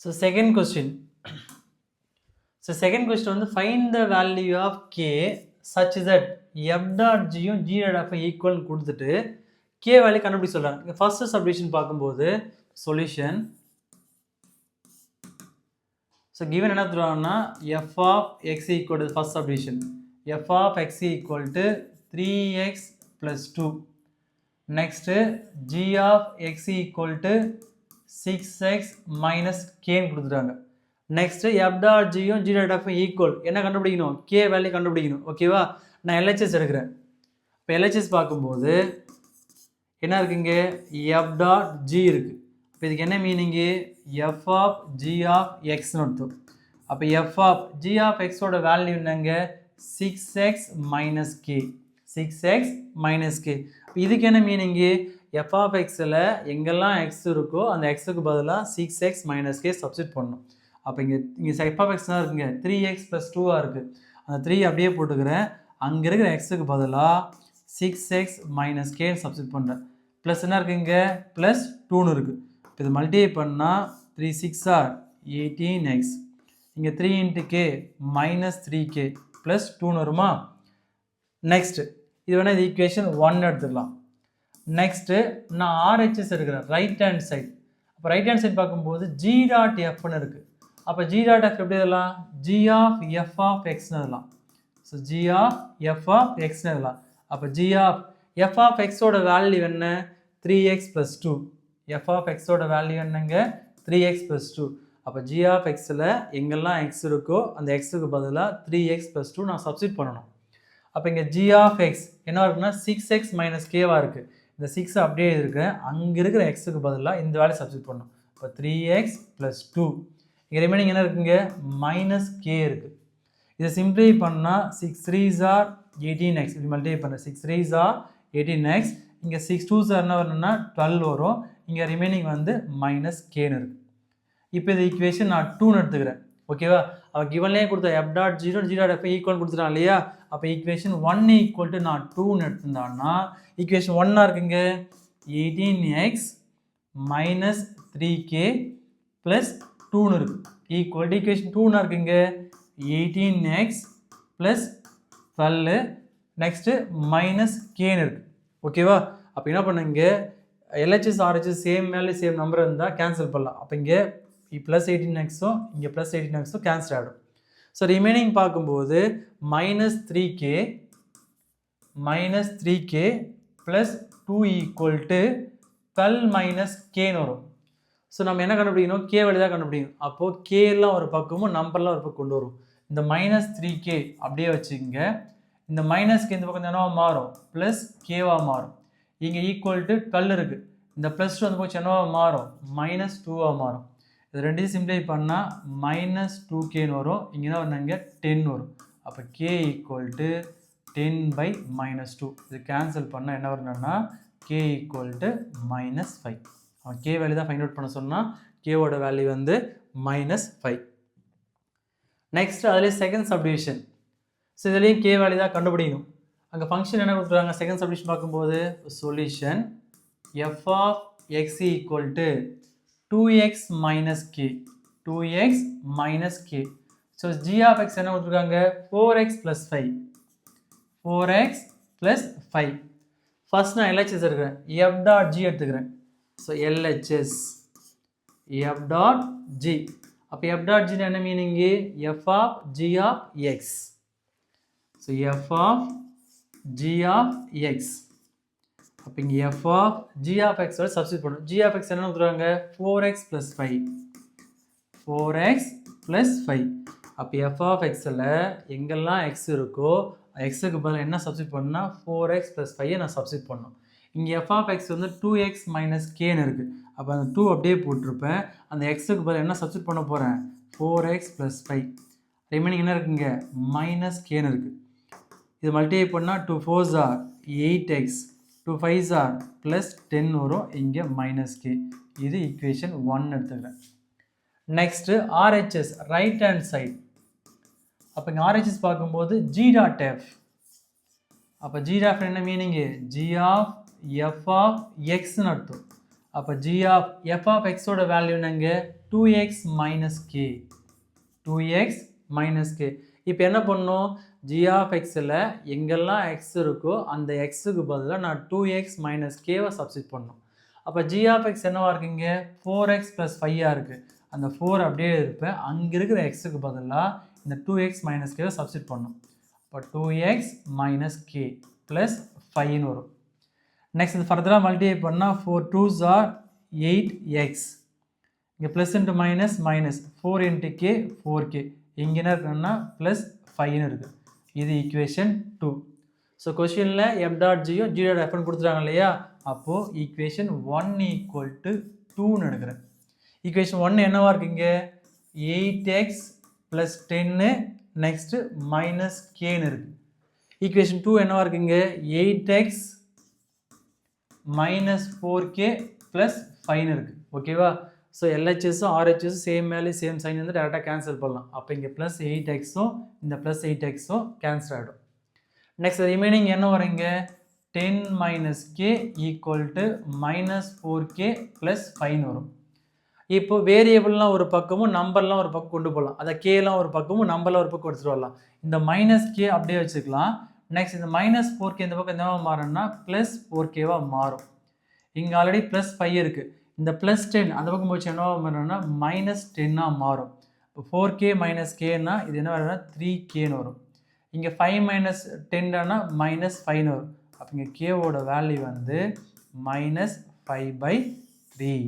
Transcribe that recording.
So second question. So second question வந்து find the value of k such that f dot g யும் g dot f equal கொடுத்துட்டு k value கண்டுபிடி சொல்றாங்க. First subdivision பார்க்கும்போது solution so given என்ன தருவாங்கன்னா f of x equal to first subdivision f of x equal to 3x plus 2. Next g of x equal to 6x minus k கொடுத்துட்டாங்க. Next f dot g யும் g dot f equal என்ன கண்டுபிடிக்கணும் k value கண்டுபிடிக்கணும். ஓகேவா, நான் LHS எடுக்கிறேன். இப்போ LHS பார்க்கும்போது என்ன இருக்குங்க f dot g இருக்கு. இப்போ இதுக்கு என்ன meaning f of g of xன்னு அர்த்தம். அப்போ f of g of x ஓட வேல்யூ என்னங்க 6x minus k 6x minus k. இதுக்கு என்ன மீனிங்கு f of xல எங்கெல்லாம் x இருக்கோ அந்த xக்கு பதிலாக 6x minus k சப்ஸ்டிட் பண்ணணும். அப்போ இங்கே f of x தான் இருக்குங்க 3x plus 2 இருக்குது. அந்த 3 அப்படியே போட்டுக்கிறேன். அங்கே இருக்கிற xக்கு பதிலாக 6x minus k சப்ஸ்டிட் பண்ணுறேன். ப்ளஸ் என்ன இருக்குங்க ப்ளஸ் 2ன்னு இருக்குது. இப்போ இது மல்டிப்ளை பண்ணால் 3 6 ஆர் 18x. இங்கே 3 into k minus 3k plus 2ன்னு வருமா. நெக்ஸ்ட் இது வேணால் இது ஈக்குவேஷன் 1 எடுத்துக்கலாம். நெக்ஸ்ட்டு நான் RHS எடுக்கிறேன் ரைட் ஹேண்ட் சைட். அப்போ ரைட் ஹேண்ட் சைட் பார்க்கும்போது g டாட் எஃப்னு இருக்குது. அப்போ g டாட் எஃப் எப்படி எழுதலாம் g ஆஃப் f ஆஃப் எக்ஸ்னு எழுதலாம். So g of f of எக்ஸ்னு எழுதலாம். அப்போ g ஆஃப் f ஆஃப் எக்ஸோட வேல்யூ என்ன 3x plus 2. f ஆஃப் எக்ஸோட வேல்யூ என்னங்க 3x plus 2. அப்போ g ஆஃப் எக்ஸில் எங்கெல்லாம் x இருக்கோ அந்த எக்ஸுக்கு பதிலாக 3x plus 2 நான் சப்ஸ்டிட் பண்ணணும். அப்போ இங்கே g ஆஃப் எக்ஸ் என்ன இருக்குன்னா 6x minus kவாக இருக்குது. இந்த 6 அப்படியே இருக்கிறேன். அங்கே இருக்கிற எக்ஸுக்கு பதிலாக இந்த வேல்யூ சப்ஸ்டிட் பண்ணணும். இப்போ 3x plus 2. இங்கே ரிமைனிங் என்ன இருக்குங்க மைனஸ் k இருக்குது. இதை சிம்பிளை பண்ணால் 6 3s are 18x. இது மல்டிப்ளை பண்ண 6 3s are 18x. இங்கே 6 2s are என்ன வரணும்னா 12 வரும். இங்கே ரிமைனிங் வந்து மைனஸ் கேன்னு இருக்குது. இப்போ இது ஈக்குவேஷன் நான் 2ன்னு எடுத்துக்கிறேன். ஓகேவா, அவள் கிவன்லேயே கொடுத்த f dot zero g dot f equal கொடுத்துட்டான் இல்லையா. அப்போ ஈக்குவேஷன் 1 ஈக்குவல் டு நான் 2ன்னு எடுத்துருந்தான்னா ஈக்குவேஷன் 1 இருக்குங்க 18x மைனஸ் 3k ப்ளஸ் 2ன்னு இருக்குது ஈக்குவல் டு ஈக்குவேஷன் 2ன்னு இருக்குங்க 18x ப்ளஸ் 12 நெக்ஸ்ட்டு மைனஸ் கேன்னு இருக்குது. ஓகேவா, அப்போ என்ன பண்ணுங்க LHS RHS same value same number இருந்தால் கேன்சல் பண்ணலாம். அப்போ இங்கே ப்ளஸ் 18xும் இங்கே ப்ளஸ் 18xும் கேன்சல் ஆகிடும். ஸோ ரிமைனிங் பார்க்கும்போது minus 3k plus 2 equal to 12 minus கேன்னு வரும். ஸோ நம்ம என்ன கண்டுபிடிக்கணும் கே வேல்யூ தான் கண்டுபிடிக்கணும். அப்போது கேலாம் ஒரு பக்கமும் நம்பர்லாம் ஒரு பக்கம் கொண்டு வரும். இந்த மைனஸ் 3k அப்படியே வச்சுக்கோங்க. இந்த மைனஸ்க்கு இந்த பக்கம் என்னவா மாறும் ப்ளஸ் கேவாக மாறும். இங்கே ஈக்குவல் டு 12 இருக்குது. இந்த ப்ளஸ் 2 வந்து போச்சு என்னவா மாறும் மைனஸ் 2வாக மாறும். இது ரெண்டையும் சிம்ப்ளை பண்ணால் மைனஸ் 2kன்னு வரும். இங்கே என்ன வரணுங்க 10 வரும். அப்போ k equal to 10 by minus 2. இது கேன்சல் பண்ணால் என்ன வரணும்னா k ஈக்குவல் டு மைனஸ் 5. அவன் k வேல்யூ தான் ஃபைண்ட் அவுட் பண்ண சொன்னால் கேவோட வேல்யூ வந்து மைனஸ் 5. நெக்ஸ்ட் அதுலேயே செகண்ட் சப்டிவிஷன். ஸோ இதுலேயும் k வேல்யூ தான் கண்டுபிடிக்கணும். அங்கே ஃபங்க்ஷன் என்ன கொடுத்துருவாங்க செகண்ட் சப்டிவிஷன் பார்க்கும்போது solution f of x equal to 2x minus k 2x minus k. So g of x என்ன கொடுத்துருக்காங்க 4x plus 5 4x plus 5. First நான் LHS எடுக்கிறேன் f dot g எடுத்துக்கிறேன். So LHS f dot g. அப்போ f dot g என்ன meaning f of g of x. So f of g of x. அப்போ இங்கே f of g of x ஓட substitute பண்ணும். g of x என்ன கொடுத்துருவாங்க 4x plus 5 4x plus 5. அப்போ f of xல எங்கெல்லாம் x இருக்கோ xக்கு பதில் என்ன சப்ஸ்டிட் பண்ணா 4x plus 5 நான் சப்ஸ்டிட் பண்ணணும். இங்கே f of x வந்து 2x minus kன்னு இருக்குது. அப்போ அந்த 2 அப்படியே போட்டிருப்பேன். அந்த xக்கு பதில் என்ன சப்ஸ்டிட் பண்ண போகிறேன் 4x plus 5. ரிமைனிங் என்ன இருக்குங்க மைனஸ் கேன்னு இருக்குது. இது மல்டிப்ளை பண்ணால் 2 4s are 8x 2 5s are plus 10 வரும். இங்கே மைனஸ் கே. இது ஈக்குவேஷன் 1 எடுத்துக்கிறேன். Next RHS right hand side. அப்போ இங்கே RHS பார்க்கும்போது g டாட் எஃப். அப்போ g டாட் என்ன meaning g of f of எக்ஸ்ன்னு அர்த்தம். அப்போ g ஆஃப் f ஆஃப் எக்ஸோட வேல்யூ என்னங்க 2x minus k 2x minus k. இப்போ என்ன பண்ணணும், g of xல எங்கெல்லாம் x இருக்கோ அந்த xக்கு பதிலாக நான் 2x minus kவை சப்ஸ்டிட் பண்ணணும். அப்போ g of x என்னவா இருக்குங்க, 4x plus 5 இருக்குது. அந்த 4 அப்படியே இருப்பேன், அங்கே இருக்கிற xக்கு பதிலாக இந்த 2x minus kவை சப்ஸ்டிட் பண்ணணும். அப்போ 2x minus k plus 5ன்னு வரும். நெக்ஸ்ட் இது ஃபர்தராக மல்டிப்ளை பண்ணால் 4 2s are 8x. இங்கே plus into minus minus 4 into K 4k. இங்கே என்ன இருக்குன்னா ப்ளஸ் 5ன்னு இருக்குது. இது ஈக்குவேஷன் 2. ஸோ கொஷினில் எஃப் டாட் ஜியும் ஜி டாட் எஃப்னு கொடுத்துட்டாங்க இல்லையா, அப்போது ஈக்குவேஷன் 1 ஈக்குவல் டு 2ன்னு எடுக்கிறேன். ஈக்குவேஷன் 1 என்னவா இருக்குங்க, 8x ப்ளஸ் 10 நெக்ஸ்ட்டு மைனஸ் கேன்னு இருக்குது. ஈக்குவேஷன் 2 என்னவா இருக்குங்க, 8x மைனஸ் 4k ப்ளஸ் 5ன்னு இருக்குது. ஓகேவா, ஸோ எல்ஹெச்எஸும் ஆர்ஹெச்எஸும் சேம் வேல்யூ சேம் சைன் வந்து டேரெக்டாக கேன்சல் பண்ணலாம். அப்போ இங்கே ப்ளஸ் 8xும் இந்த ப்ளஸ் 8xும் கேன்சல் ஆகிடும். நெக்ஸ்ட் ரிமைனிங் என்ன வருங்க, 10 minus k equal to minus 4k plus 5ன்னு வரும். இப்போ வேரியபிள்லாம் ஒரு பக்கமும் நம்பர்லாம் ஒரு பக்கம் கொண்டு போகலாம். அதை கேலாம் ஒரு பக்கமும் நம்பர்லாம் ஒரு பக்கம் எடுத்துகிட்டு வரலாம். இந்த மைனஸ் கே அப்படியே வச்சுக்கலாம். நெக்ஸ்ட் இந்த மைனஸ் 4k இந்த பக்கம் என்னவா மாறும்னா ப்ளஸ் 4kவாக மாறும். இங்கே ஆல்ரெடி ப்ளஸ் 5 இருக்குது. இந்த ப்ளஸ் 10 அந்த பக்கம் போச்சு என்னவா மாறும்னா மைனஸ் 10ஆக மாறும். இப்போ 4k மைனஸ் கேன்னா இது என்ன வரும்னா 3kன்னு வரும். இங்கே 5 மைனஸ் 10னா மைனஸ் 5ன்னு வரும். அப்போ இங்கே கேவோட வேல்யூ வந்து -5/3.